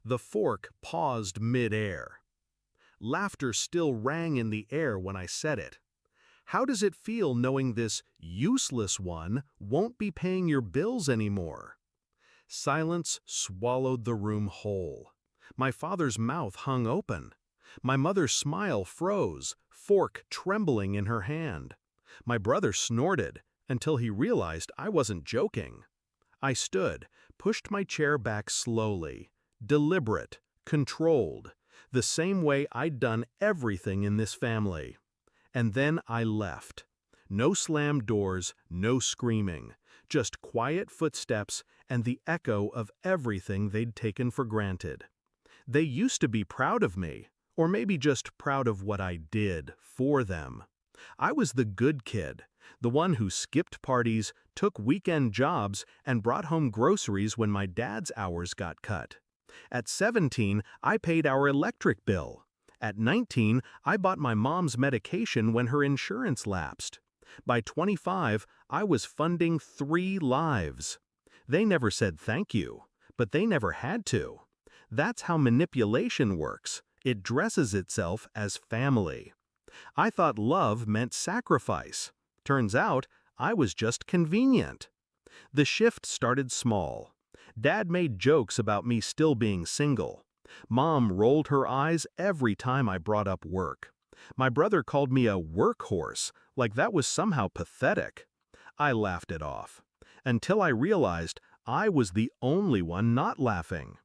The fork paused mid-air. Laughter still rang in the air when I said it. How does it feel knowing this useless one won't be paying your bills anymore? Silence swallowed the room whole. My father's mouth hung open. My mother's smile froze, fork trembling in her hand. My brother snorted until he realized I wasn't joking. I stood, pushed my chair back slowly, deliberate, controlled, the same way I'd done everything in this family. And then I left. No slammed doors, no screaming, just quiet footsteps and the echo of everything they'd taken for granted. They used to be proud of me, or maybe just proud of what I did for them. I was the good kid, the one who skipped parties, took weekend jobs, and brought home groceries when my dad's hours got cut. At 17, I paid our electric bill. At 19, I bought my mom's medication when her insurance lapsed. By 25, I was funding 3 lives. They never said thank you, but they never had to. That's how manipulation works. It dresses itself as family. I thought love meant sacrifice. Turns out, I was just convenient. The shift started small. Dad made jokes about me still being single. Mom rolled her eyes every time I brought up work. My brother called me a workhorse, like that was somehow pathetic. I laughed it off, until I realized I was the only one not laughing.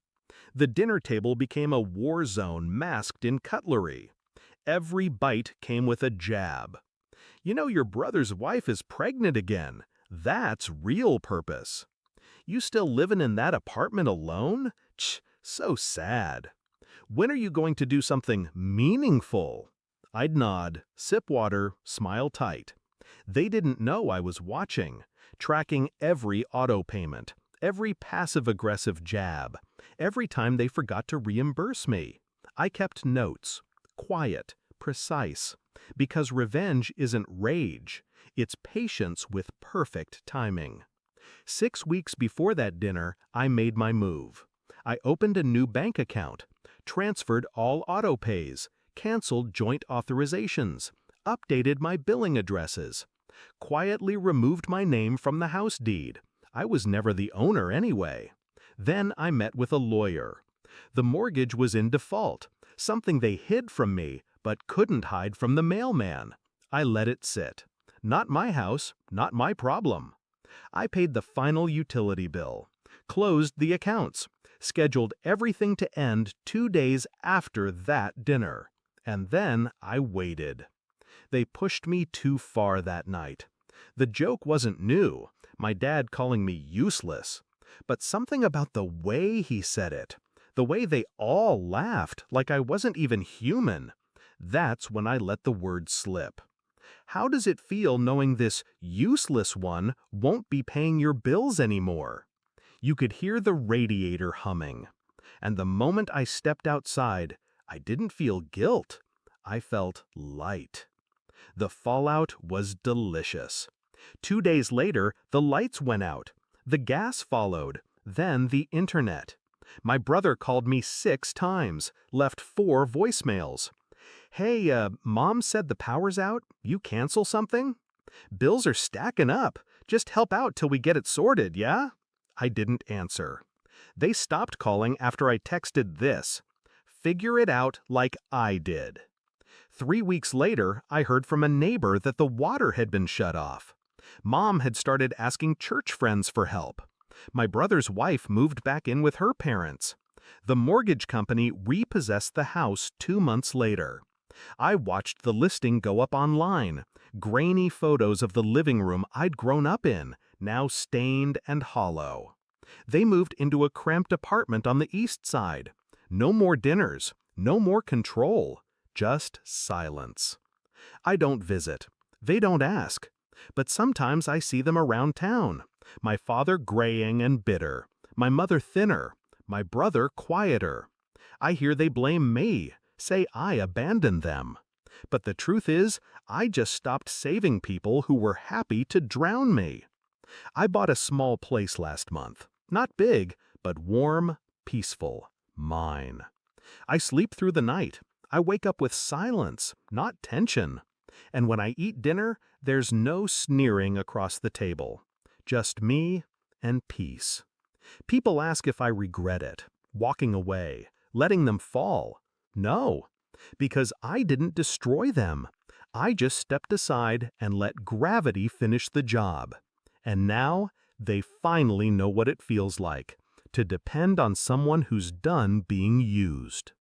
The dinner table became a war zone masked in cutlery. Every bite came with a jab. You know your brother's wife is pregnant again. That's real purpose. You still living in that apartment alone? So sad. When are you going to do something meaningful? I'd nod, sip water, smile tight. They didn't know I was watching, tracking every auto payment, every passive-aggressive jab, every time they forgot to reimburse me. I kept notes, quiet, precise, because revenge isn't rage, it's patience with perfect timing. 6 weeks before that dinner, I made my move. I opened a new bank account, transferred all auto pays, canceled joint authorizations, updated my billing addresses, quietly removed my name from the house deed. I was never the owner anyway. Then I met with a lawyer. The mortgage was in default, something they hid from me, but couldn't hide from the mailman. I let it sit. Not my house, not my problem. I paid the final utility bill, closed the accounts, scheduled everything to end 2 days after that dinner. And then I waited. They pushed me too far that night. The joke wasn't new, my dad calling me useless, but something about the way he said it, the way they all laughed like I wasn't even human, that's when I let the word slip. How does it feel knowing this useless one won't be paying your bills anymore? You could hear the radiator humming. And the moment I stepped outside, I didn't feel guilt. I felt light. The fallout was delicious. 2 days later, the lights went out. The gas followed, then the internet. My brother called me 6 times, left 4 voicemails. Hey, Mom said the power's out. You cancel something? Bills are stacking up. Just help out till we get it sorted, yeah? I didn't answer. They stopped calling after I texted this. Figure it out like I did. 3 weeks later, I heard from a neighbor that the water had been shut off. Mom had started asking church friends for help. My brother's wife moved back in with her parents. The mortgage company repossessed the house 2 months later. I watched the listing go up online, grainy photos of the living room I'd grown up in, now stained and hollow. They moved into a cramped apartment on the east side. No more dinners, no more control, just silence. I don't visit. They don't ask. But sometimes I see them around town. My father graying and bitter, my mother thinner, my brother quieter. I hear they blame me, say I abandoned them. But the truth is, I just stopped saving people who were happy to drown me. I bought a small place last month. Not big, but warm, peaceful. mine. I sleep through the night. I wake up with silence, not tension. And when I eat dinner, there's no sneering across the table. Just me and peace. People ask if I regret it, walking away, letting them fall. No, because I didn't destroy them. I just stepped aside and let gravity finish the job. And now, they finally know what it feels like to depend on someone who's done being used.